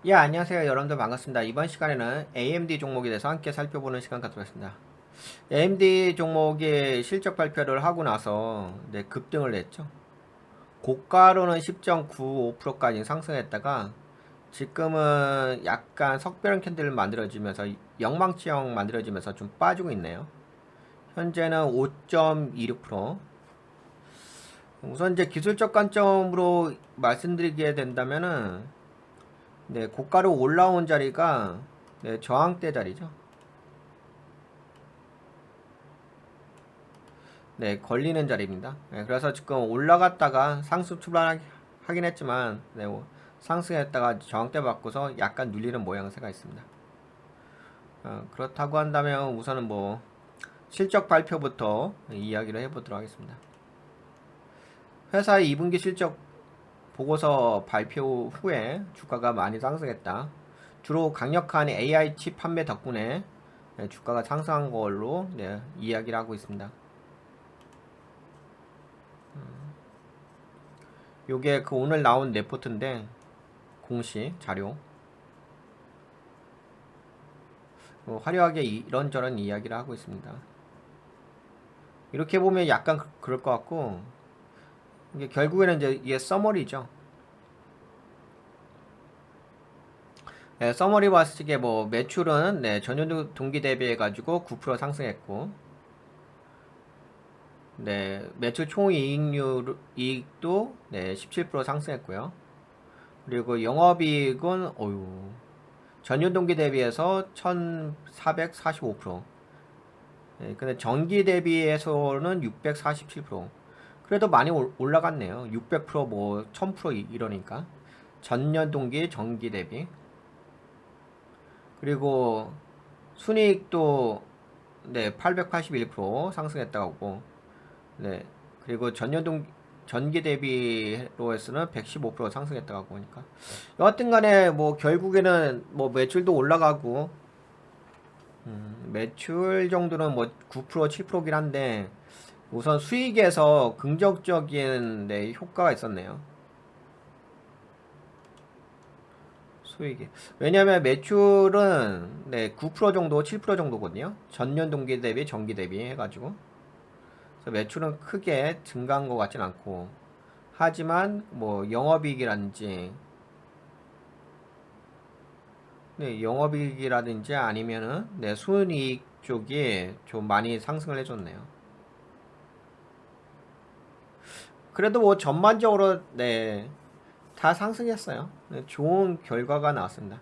예, 안녕하세요. 여러분들 반갑습니다. 이번 시간에는 AMD 종목에 대해서 함께 살펴보는 시간 갖도록 하겠습니다. AMD 종목이 실적 발표를 하고 나서 급등을 했죠. 고가로는 10.95%까지 상승했다가 지금은 약간 석배런 캔들을 만들어지면서 영망치형 만들어지면서 좀 빠지고 있네요. 현재는 5.26%. 우선 이제 기술적 관점으로 말씀드리게 된다면은 고가로 올라온 자리가 저항대 자리죠. 걸리는 자리입니다. 그래서 지금 올라갔다가 상승 출발하긴 했지만 상승했다가 저항대 받고서 약간 눌리는 모양새가 있습니다. 그렇다고 한다면 우선은 뭐 실적 발표부터 이야기를 해보도록 하겠습니다. 회사의 2분기 실적 보고서 발표 후에 주가가 많이 상승했다. 주로 강력한 AI 칩 판매 덕분에 주가가 상승한 걸로 이야기를 하고 있습니다. 요게 그 오늘 나온 레포트인데 공시 자료 화려하게 이런저런 이야기를 하고 있습니다. 이렇게 보면 약간 그럴 것 같고 이게 결국에는 이게 서머리죠. 서머리 봤을 때 뭐 매출은 전년 동기 대비해 가지고 9% 상승했고 매출 총이익도 17% 상승했고요. 그리고 영업이익은 전년 동기 대비해서 1445%. 근데 전기 대비해서는 647%. 그래도 많이 올라갔네요. 600%뭐 1000% 이러니까. 전년 동기 전기 대비. 그리고 순이익도 881% 상승했다고 하고 그리고 전기 대비로 해서는 115% 상승했다고 하고 하니까 여하튼 간에 뭐 결국에는 뭐 매출도 올라가고 매출 정도는 뭐 9% 7%긴 한데 우선 수익에서 긍정적인 효과가 있었네요. 수익이. 왜냐면 매출은 9% 정도 7% 정도거든요. 전년 동기 대비 전기 대비 해가지고 그래서 매출은 크게 증가한 것 같진 않고 하지만 뭐 영업이익이라든지 영업이익이라든지 아니면은 순이익 쪽이 좀 많이 상승을 해줬네요. 그래도 뭐 전반적으로 다 상승했어요. 좋은 결과가 나왔습니다.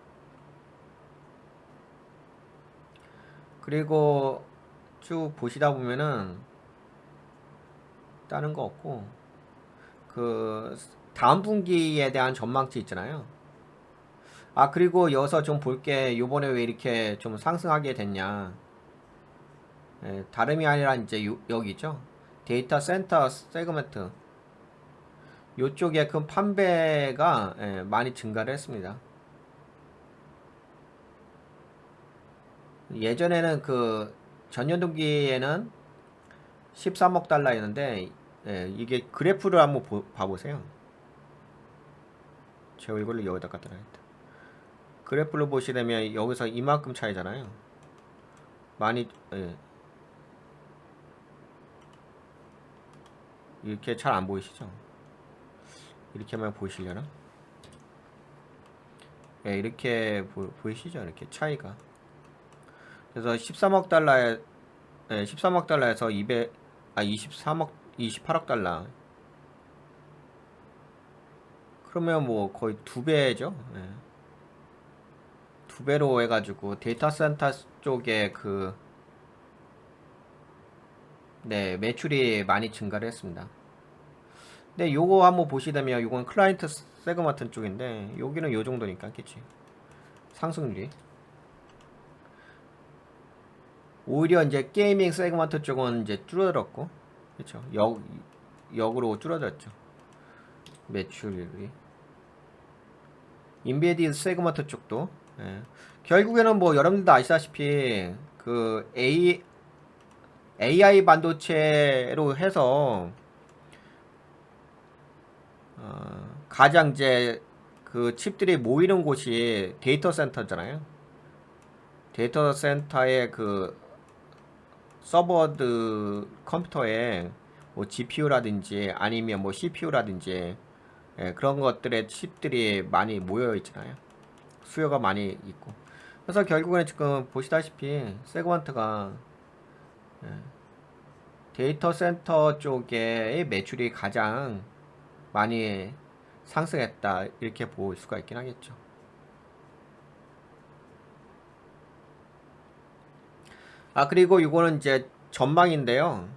그리고 쭉 보시다 보면은 다른 거 없고 그 다음 분기에 대한 전망치 있잖아요. 그리고 여기서 좀 볼게 요번에 왜 이렇게 좀 상승하게 됐냐. 다름이 아니라 이제 여기 있죠. 데이터 센터 세그먼트 요쪽에 큰 판매가 많이 증가를 했습니다. 예전에는 그 전년 동기에는 13억 달러였는데 이게 그래프를 한번 봐보세요. 제가 이걸로 여기다 갖다 놔야겠다. 그래프를 보시려면 여기서 이만큼 차이잖아요. 많이 이렇게 잘 안 보이시죠? 이렇게만 보이시려나? 이렇게 보이시죠? 이렇게 차이가. 그래서 13억 달러에 13억 달러에서 23억 28억 달러. 그러면 뭐 거의 두 배죠. 두 배로 해가지고 데이터 센터 쪽에 매출이 많이 증가를 했습니다. 근데 요거 한번 보시다면 요건 클라이언트 세그먼트 쪽인데 여기는 요 정도니까 그치 상승률이 오히려 이제 게이밍 세그먼트 쪽은 이제 줄어들었고 그쵸 역으로 줄어들었죠 매출이 인베디드 세그먼트 쪽도 결국에는 뭐 여러분들도 아시다시피 그 AI 반도체로 해서 가장 이제 그 칩들이 모이는 곳이 데이터 센터잖아요. 데이터 센터의 그 서버드 컴퓨터에 뭐 GPU라든지 아니면 뭐 CPU라든지 그런 것들의 칩들이 많이 모여 있잖아요. 수요가 많이 있고. 그래서 결국에는 지금 보시다시피 세그먼트가 데이터 센터 쪽의 매출이 가장 많이 상승했다 이렇게 볼 수가 있긴 하겠죠. 아 그리고 이거는 이제 전망인데요.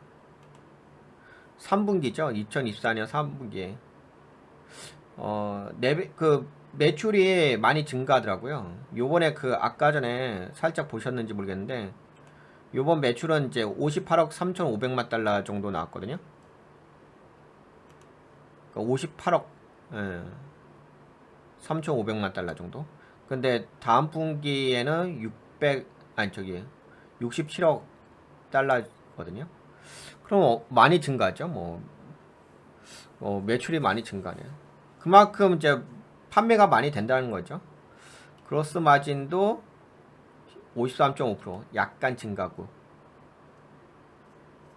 3분기죠. 2024년 3분기. 그 매출이 많이 증가하더라고요. 요번에 그 아까 전에 살짝 보셨는지 모르겠는데 요번 매출은 이제 58억 3,500만 달러 정도 나왔거든요. 그러니까 58억 3,500만 달러 정도. 근데 다음 분기에는 67억 달러거든요. 그럼 많이 증가하죠. 뭐 매출이 많이 증가네요. 그만큼 이제 판매가 많이 된다는 거죠. 그로스 마진도 53.5% 약간 증가고.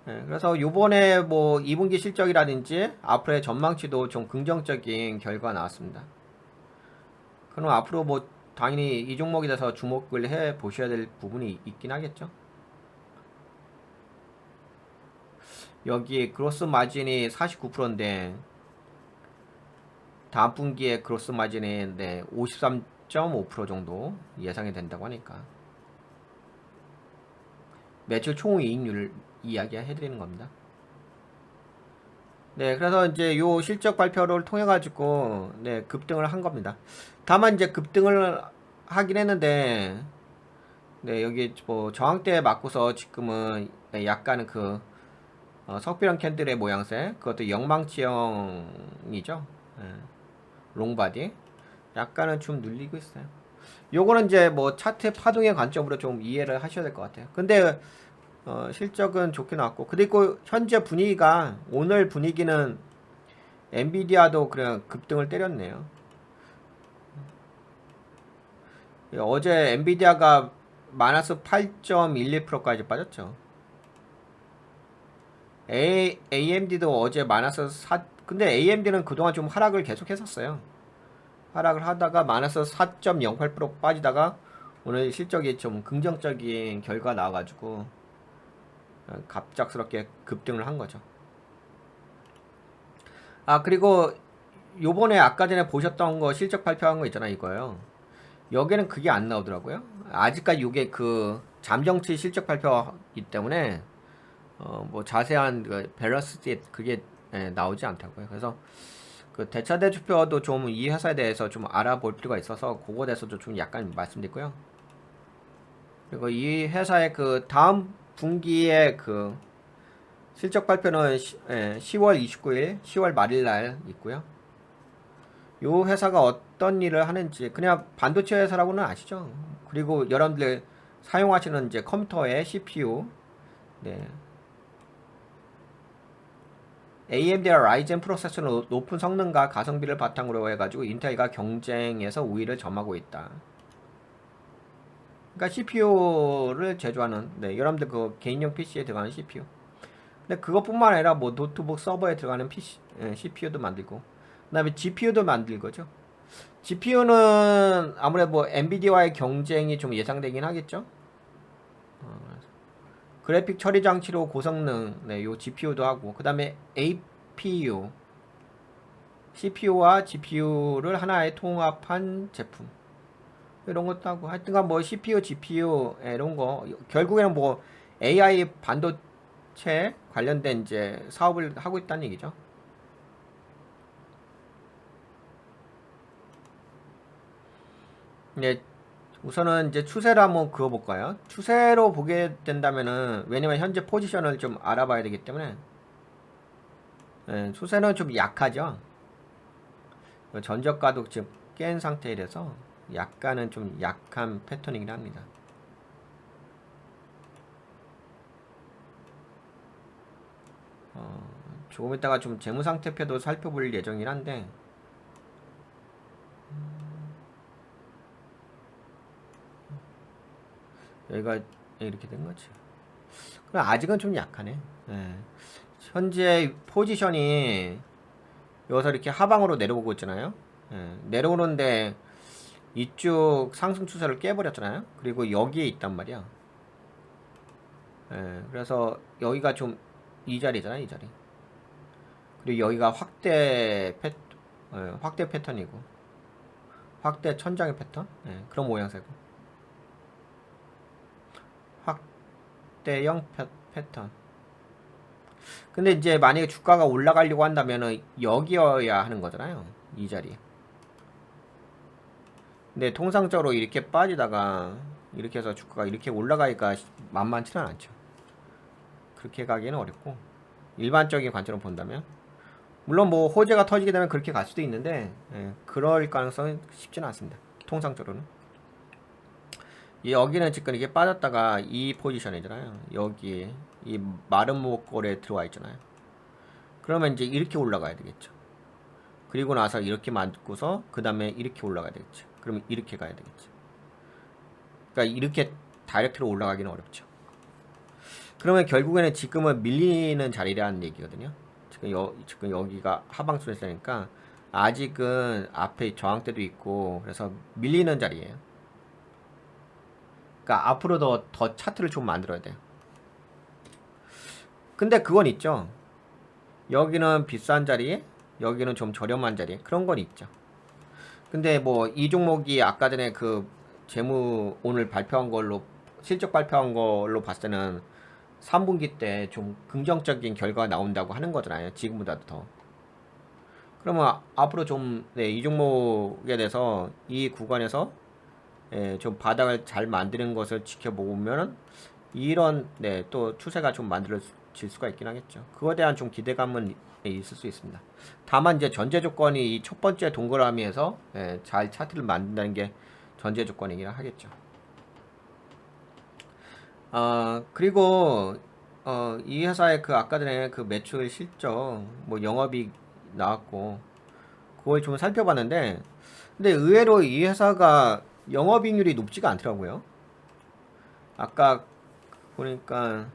그래서 요번에 뭐 2분기 실적이라든지 앞으로의 전망치도 좀 긍정적인 결과가 나왔습니다. 그럼 앞으로 뭐 당연히 이 종목에 대해서 주목을 해 보셔야 될 부분이 있긴 하겠죠. 여기 그로스 마진이 49%인데 다음 분기에 그로스 마진이 53.5% 정도 예상이 된다고 하니까 매출 총이익률을 이야기해 드리는 겁니다. 네, 그래서 이제 요 실적 발표를 통해 가지고 급등을 한 겁니다. 다만 이제 급등을 하긴 했는데 여기 뭐 저항대에 맞고서 지금은 약간은 그 석비랑 캔들의 모양새 그것도 영망치형이죠. 예, 롱바디 약간은 좀 눌리고 있어요. 요거는 이제 뭐 차트 파동의 관점으로 좀 이해를 하셔야 될 것 같아요. 근데 실적은 좋게 나왔고 그리고 현재 분위기가 오늘 분위기는 엔비디아도 그냥 급등을 때렸네요. 어제 엔비디아가 마이너스 8.12%까지 빠졌죠. AMD도 어제 마이너스 4, 근데 AMD는 그동안 좀 하락을 계속 했었어요. 하락을 하다가 마이너스 4.08% 빠지다가 오늘 실적이 좀 긍정적인 결과 나와가지고 갑작스럽게 급등을 한 거죠. 아, 그리고 요번에 아까 전에 보셨던 거 실적 발표한 거 있잖아, 이거요. 여기는 그게 안 나오더라고요. 아직까지 이게 그 잠정치 실적 발표이기 때문에 뭐 자세한 그 밸런스 시트 그게 나오지 않다고요. 그래서 그 대차대조표도 좀 이 회사에 대해서 좀 알아볼 필요가 있어서 그거에 대해서도 좀 약간 말씀드리고요. 그리고 이 회사의 그 다음 분기에 그 실적 발표는 10월 29일, 10월 말일 날 있고요. 요 회사가 어떤 일을 하는지 그냥 반도체 회사라고는 아시죠? 그리고 여러분들 사용하시는 이제 컴퓨터의 CPU, 네. AMD와 라이젠 프로세서는 높은 성능과 가성비를 바탕으로 해가지고 인텔과 경쟁에서 우위를 점하고 있다. 그러니까 CPU를 제조하는, 여러분들 그 개인용 PC에 들어가는 CPU. 근데 그것뿐만 아니라 뭐 노트북 서버에 들어가는 PC, CPU도 만들고, 그다음에 GPU도 만들고죠. GPU는 아무래도 뭐 엔비디아와의 경쟁이 좀 예상되긴 하겠죠. 그래픽 처리 장치로 고성능, 요 GPU도 하고, 그다음에 APU, CPU와 GPU를 하나에 통합한 제품. 이런 것도 하고, 하여튼간 뭐 CPU, GPU 이런 거 결국에는 뭐 AI 반도체 관련된 이제 사업을 하고 있다는 얘기죠. 네, 우선은 이제 추세를 한번 그어볼까요? 추세로 보게 된다면은 왜냐면 현재 포지션을 좀 알아봐야 되기 때문에 추세는 좀 약하죠. 전저가도 지금 깬 상태이라서 약간은 좀 약한 패턴이긴 합니다. 조금 이따가 좀 재무상태표도 살펴볼 예정이긴 한데 여기가 이렇게 된 거지. 그럼 아직은 좀 약하네. 예. 현재 포지션이 여기서 이렇게 하방으로 내려오고 있잖아요. 예. 내려오는데 이쪽 상승 추세를 깨버렸잖아요. 그리고 여기에 있단 말이야. 예. 그래서 여기가 좀 이 자리잖아, 이 자리. 그리고 여기가 확대 패턴이고 확대 천장의 패턴. 예. 그런 모양새고 확대형 패턴. 근데 이제 만약에 주가가 올라가려고 한다면은 여기여야 하는 거잖아요. 이 자리. 근데 통상적으로 이렇게 빠지다가 이렇게 해서 주가가 이렇게 올라가기가 만만치는 않죠. 그렇게 가기는 어렵고, 일반적인 관점으로 본다면 물론 뭐 호재가 터지게 되면 그렇게 갈 수도 있는데, 그럴 가능성은 쉽지는 않습니다. 통상적으로는. 여기는 지금 이게 빠졌다가 이 포지션이잖아요. 여기 이 마른 목골에 들어와 있잖아요. 그러면 이제 이렇게 올라가야 되겠죠. 그리고 나서 이렇게 맞고서 그 다음에 이렇게 올라가야 되겠죠. 그러면 이렇게 가야 되겠죠. 그러니까 이렇게 다이렉트로 올라가기는 어렵죠. 그러면 결국에는 지금은 밀리는 자리라는 얘기거든요. 지금 여기가 하방 수준이니까 아직은 앞에 저항대도 있고 그래서 밀리는 자리예요. 그러니까 앞으로 더 차트를 좀 만들어야 돼요. 근데 그건 있죠. 여기는 비싼 자리, 여기는 좀 저렴한 자리, 그런 건 있죠. 근데 뭐 이 종목이 아까 전에 그 재무 오늘 발표한 걸로 실적 발표한 걸로 봤을 때는 3분기 때 좀 긍정적인 결과가 나온다고 하는 거잖아요. 지금보다도 더. 그러면 앞으로 좀, 이 종목에 대해서 이 구간에서 좀 바닥을 잘 만드는 것을 지켜보면 이런 또 추세가 좀 만들어질 수가 있긴 하겠죠. 그거에 대한 좀 기대감은 있을 수 있습니다. 다만 이제 전제 조건이 이 첫 번째 동그라미에서 잘 차트를 만든다는 게 전제 조건이긴 하겠죠. 그리고 이 회사의 그 아까 전에 그 매출 실적 뭐 영업이익 나왔고 그걸 좀 살펴봤는데 근데 의외로 이 회사가 영업이익률이 높지가 않더라고요. 아까 보니까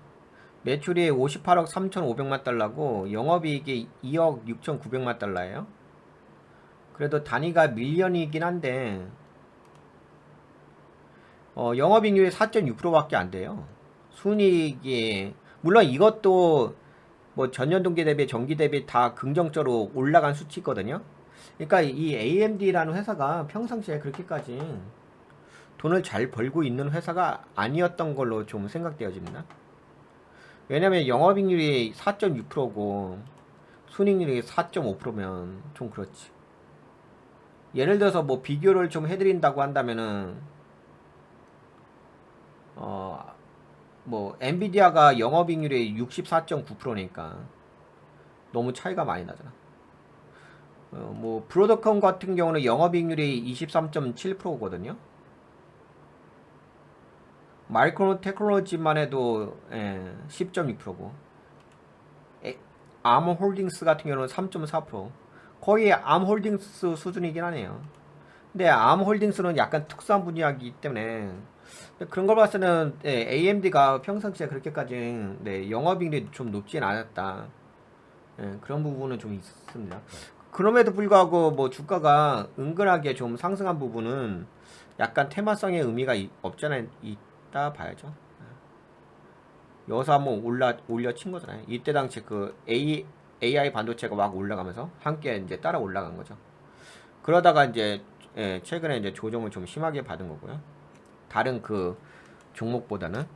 매출이 58억 3,500만 달러고 영업이익이 2억 6,900만 달러예요. 그래도 단위가 밀리언이긴 한데 영업이익률이 4.6%밖에 안 돼요. 순이익이 물론 이것도 뭐 전년 동기 대비 전기 대비 다 긍정적으로 올라간 수치거든요. 그러니까 이 AMD라는 회사가 평상시에 그렇게까지 돈을 잘 벌고 있는 회사가 아니었던 걸로 좀 생각되어집니다. 왜냐면 영업이익률이 4.6%고 순이익률이 4.5%면 좀 그렇지. 예를 들어서 뭐 비교를 좀 해드린다고 한다면은 뭐 엔비디아가 영업이익률이 64.9%니까 너무 차이가 많이 나잖아. 뭐 브로드컴 같은 경우는 영업이익률이 23.7%거든요. 마이크론 테크놀로지만 해도 10.6%고 암홀딩스 같은 경우는 3.4%. 거의 암홀딩스 수준이긴 하네요. 근데 암홀딩스는 약간 특수한 분야이기 때문에 그런 걸 봤을 때는 AMD가 평상시에 그렇게까지 영업이익률이 좀 높진 않았다. 그런 부분은 좀 있습니다. 그럼에도 불구하고 뭐 주가가 은근하게 좀 상승한 부분은 약간 테마성의 의미가 없잖아요. 있다 봐야죠. 여기서 한번 올려친 거잖아요. 이때 당시 그 AI 반도체가 막 올라가면서 함께 이제 따라 올라간 거죠. 그러다가 이제 최근에 이제 조정을 좀 심하게 받은 거고요. 다른 그 종목보다는.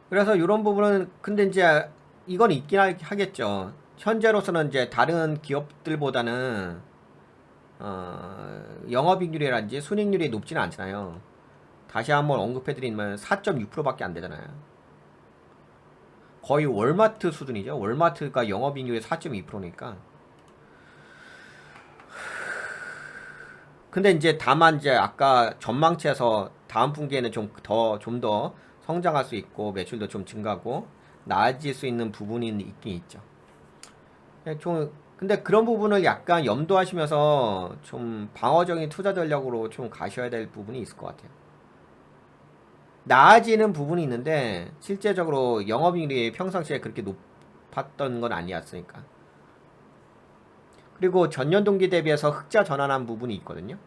그래서 이런 부분은 근데 이제 이건 있긴 하겠죠. 현재로서는 이제 다른 기업들보다는 영업이익률이라든지 순이익률이 높지는 않잖아요. 다시 한번 언급해드리면 4.6%밖에 안 되잖아요. 거의 월마트 수준이죠. 월마트가 영업이익률이 4.2%니까. 근데 이제 다만 이제 아까 전망치에서 다음 분기에는 좀 더 성장할 수 있고 매출도 좀 증가하고 나아질 수 있는 부분이 있긴 있죠. 좀 근데 그런 부분을 약간 염두하시면서 좀 방어적인 투자 전략으로 좀 가셔야 될 부분이 있을 것 같아요. 나아지는 부분이 있는데 실제적으로 영업이익률이 평상시에 그렇게 높았던 건 아니었으니까. 그리고 전년 동기 대비해서 흑자 전환한 부분이 있거든요.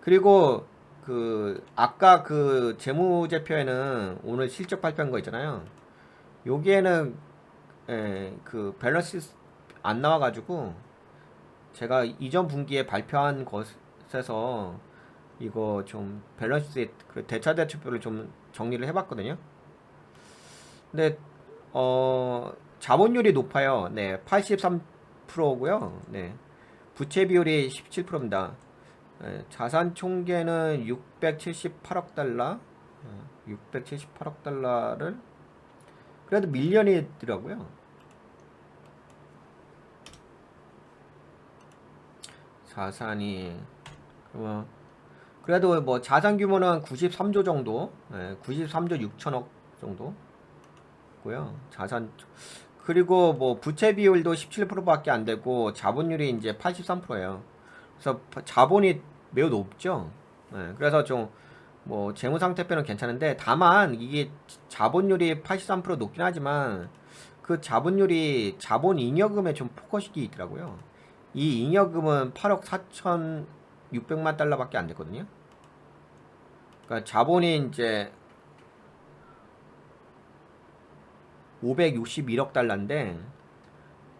그리고 그 아까 그 재무제표에는 오늘 실적 발표한 거 있잖아요. 여기에는 그 밸런스 안 나와가지고 제가 이전 분기에 발표한 것에서 이거 좀 밸런스 그 대차 대조표를 좀 정리를 해봤거든요. 근데 자본율이 높아요. 네, 83%고요. 네, 부채 비율이 17%입니다. 네, 자산 총계는 678억 달러, 678억 달러를 그래도 밀리언이더라고요. 자산이 그래도 뭐 자산 규모는 93조 정도, 93조 6천억 정도고요. 자산 그리고 뭐 부채 비율도 17%밖에 안 되고 자본율이 이제 83%예요. 그래서 자본이 매우 높죠. 그래서 좀 뭐 재무 상태표는 괜찮은데 다만 이게 자본율이 83% 높긴 하지만 그 자본율이 자본 잉여금에 좀 포커식이 있더라고요. 이 잉여금은 8억 4,600만 달러밖에 안 됐거든요. 그러니까 자본이 이제 561억 달러인데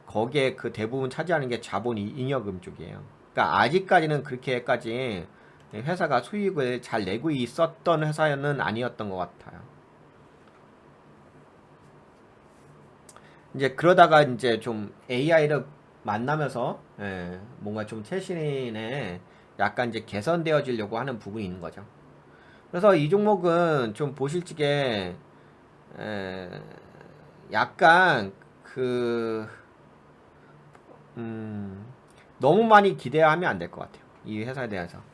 거기에 그 대부분 차지하는 게 자본 잉여금 쪽이에요. 그러니까 아직까지는 그렇게까지 회사가 수익을 잘 내고 있었던 회사는 아니었던 것 같아요. 이제 그러다가 이제 좀 AI를 만나면서 뭔가 좀 최신에 약간 이제 개선되어지려고 하는 부분이 있는 거죠. 그래서 이 종목은 좀 보실 적에 에, 약간 그 너무 많이 기대하면 안 될 것 같아요. 이 회사에 대해서.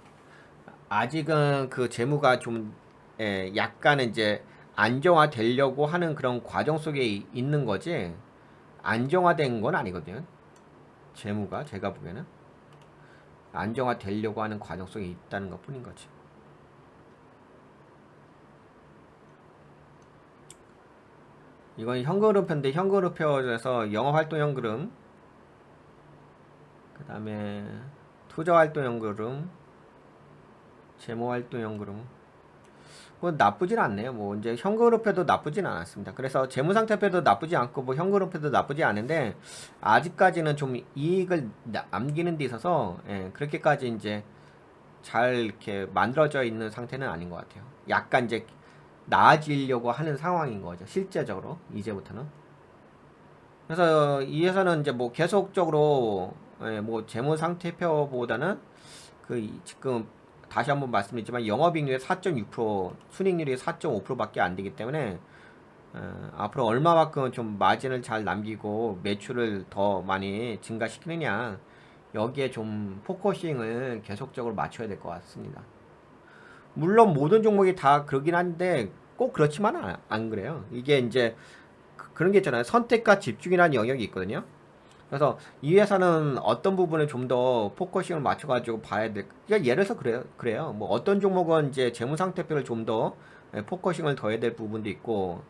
아직은 그 재무가 좀 약간은 이제 안정화되려고 하는 그런 과정 속에 있는 거지 안정화된 건 아니거든요. 재무가 제가 보기에는 안정화되려고 하는 과정 속에 있다는 것 뿐인 거지. 이건 현금흐름표인데 현금흐름표에서 영업활동 현금흐름 그 다음에 투자활동 현금흐름 재무활동 현금흐름 뭐 나쁘진 않네요. 뭐 이제 현금흐름표도 나쁘진 않았습니다. 그래서 재무상태표도 나쁘지 않고 뭐 현금흐름표도 나쁘지 않은데 아직까지는 좀 이익을 남기는 데 있어서 그렇게까지 이제 잘 이렇게 만들어져 있는 상태는 아닌 것 같아요. 약간 이제 나아지려고 하는 상황인 거죠. 실제적으로 이제부터는. 그래서 이 회사는 이제 뭐 계속적으로 뭐 재무상태표보다는 그 지금 다시 한번 말씀드리지만 영업이익률이 4.6% 순이익률이 4.5%밖에 안 되기 때문에 앞으로 얼마만큼 좀 마진을 잘 남기고 매출을 더 많이 증가시키느냐 여기에 좀 포커싱을 계속적으로 맞춰야 될 것 같습니다. 물론 모든 종목이 다 그러긴 한데 꼭 그렇지만 안 그래요. 이게 이제 그런 게 있잖아요. 선택과 집중이라는 영역이 있거든요. 그래서 이 회사는 어떤 부분을 좀 더 포커싱을 맞춰가지고 봐야 돼. 그러니까 예를 들어서 그래요. 뭐 어떤 종목은 이제 재무 상태표를 좀 더 포커싱을 더해야 될 부분도 있고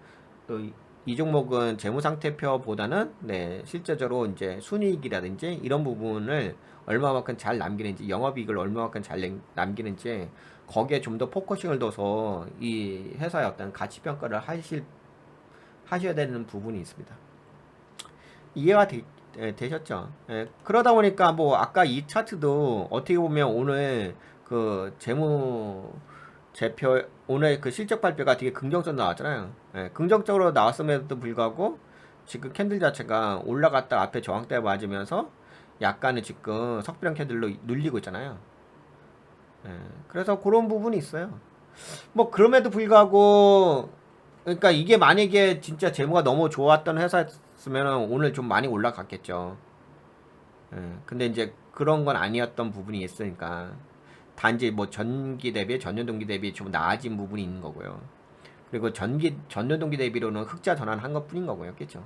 또 이 종목은 재무 상태표보다는 실제적으로 이제 순이익이라든지 이런 부분을 얼마만큼 잘 남기는지 영업이익을 얼마만큼 잘 남기는지 거기에 좀 더 포커싱을 둬서 이 회사의 어떤 가치 평가를 하셔야 되는 부분이 있습니다. 이해가 되셨죠? 그러다 보니까 뭐 아까 이 차트도 어떻게 보면 오늘 그 재무 제표 오늘 그 실적 발표가 되게 긍정적으로 나왔잖아요. 긍정적으로 나왔음에도 불구하고 지금 캔들 자체가 올라갔다 앞에 저항대 맞으면서 약간의 지금 석비랑 캔들로 눌리고 있잖아요. 그래서 그런 부분이 있어요. 뭐 그럼에도 불구하고 그러니까 이게 만약에 진짜 재무가 너무 좋았던 회사였으면 오늘 좀 많이 올라갔겠죠. 근데 이제 그런 건 아니었던 부분이 있으니까 단지 뭐 전기 대비 전년 동기 대비 좀 나아진 부분이 있는 거고요. 그리고 전년 동기 대비로는 흑자 전환한 것 뿐인 거고요. 그렇죠?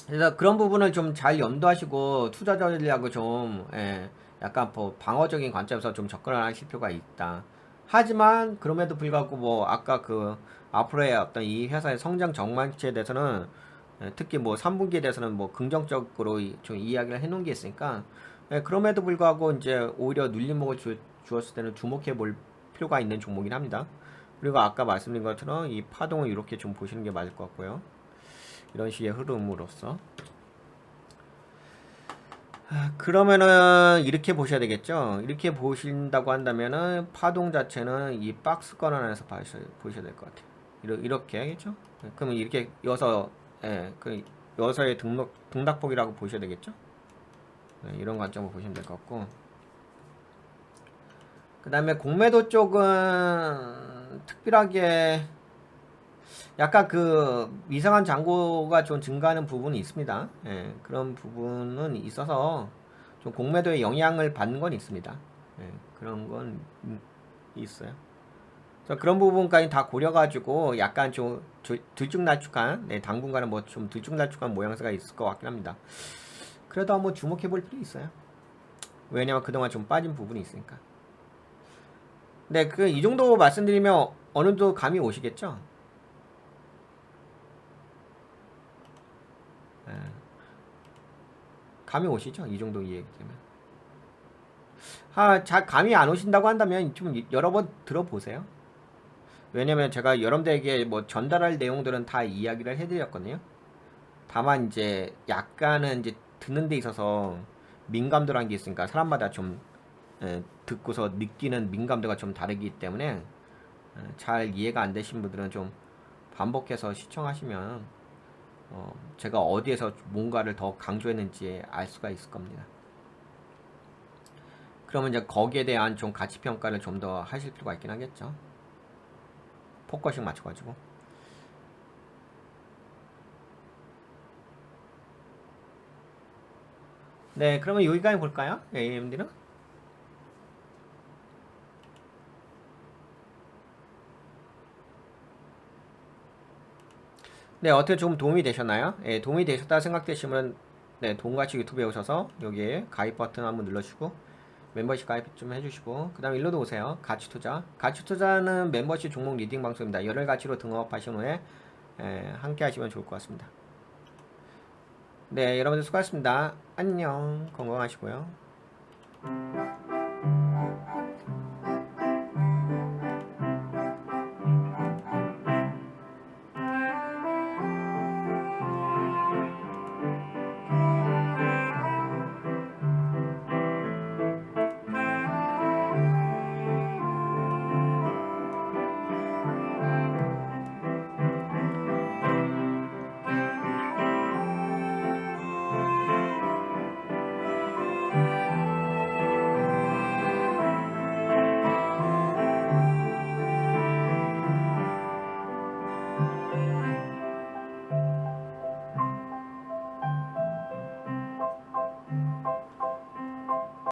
그래서 그런 부분을 좀 잘 염두하시고 투자 전략을 좀 약간 뭐 방어적인 관점에서 좀 접근을 하실 필요가 있다. 하지만 그럼에도 불구하고 뭐 아까 그 앞으로의 어떤 이 회사의 성장 전망치에 대해서는 특히 뭐 3분기에 대해서는 뭐 긍정적으로 좀 이야기를 해놓은 게 있으니까 그럼에도 불구하고 이제 오히려 눌림목을 주었을 때는 주목해 볼 필요가 있는 종목이긴 합니다. 그리고 아까 말씀드린 것처럼 이 파동을 이렇게 좀 보시는 게 맞을 것 같고요. 이런 식의 흐름으로서 그러면은 이렇게 보셔야 되겠죠. 이렇게 보신다고 한다면은 파동 자체는 이 박스권 안에서 보셔야 될 것 같아요. 이렇게 하겠죠. 그러면 이렇게 그 여서의 등락폭이라고 보셔야 되겠죠. 이런 관점으로 보시면 될 것 같고, 그 다음에 공매도 쪽은 특별하게 약간 그 이상한 잔고가 좀 증가하는 부분이 있습니다. 그런 부분은 있어서 좀 공매도에 영향을 받는 건 있습니다. 그런 건 있어요. 그래서 그런 부분까지 다 고려가지고 약간 좀 들쭉날쭉한, 당분간은 뭐 좀 들쭉날쭉한 모양새가 있을 것 같긴 합니다. 그래도 한번 주목해 볼 필요 있어요. 왜냐면 그동안 좀 빠진 부분이 있으니까. 근데 그 이 정도 말씀드리면 어느 정도 감이 오시겠죠? 예. 감이 오시죠? 이 정도 이해되면. 감이 안 오신다고 한다면 좀 여러 번 들어보세요. 왜냐면 제가 여러분들에게 뭐 전달할 내용들은 다 이야기를 해드렸거든요. 다만 이제 약간은 이제 듣는 데 있어서 민감도라는 게 있으니까 사람마다 좀 듣고서 느끼는 민감도가 좀 다르기 때문에 잘 이해가 안 되신 분들은 좀 반복해서 시청하시면 제가 어디에서 뭔가를 더 강조했는지 알 수가 있을 겁니다. 그러면 이제 거기에 대한 좀 가치 평가를 좀 더 하실 필요가 있긴 하겠죠. 포커싱 맞춰가지고. 네, 그러면 여기까지 볼까요? AMD는? 네, 어떻게 좀 도움이 되셨나요? 예, 도움이 되셨다 생각되시면 네, 도움같이 유튜브에 오셔서 여기에 가입 버튼 한번 눌러주시고 멤버십 가입 좀 해주시고 그 다음 일로도 오세요. 가치투자. 가치투자는 멤버십 종목 리딩 방송입니다. 열흘 가치로 등업하신 후에 함께 하시면 좋을 것 같습니다. 네, 여러분들 수고하셨습니다. 안녕. 건강하시고요.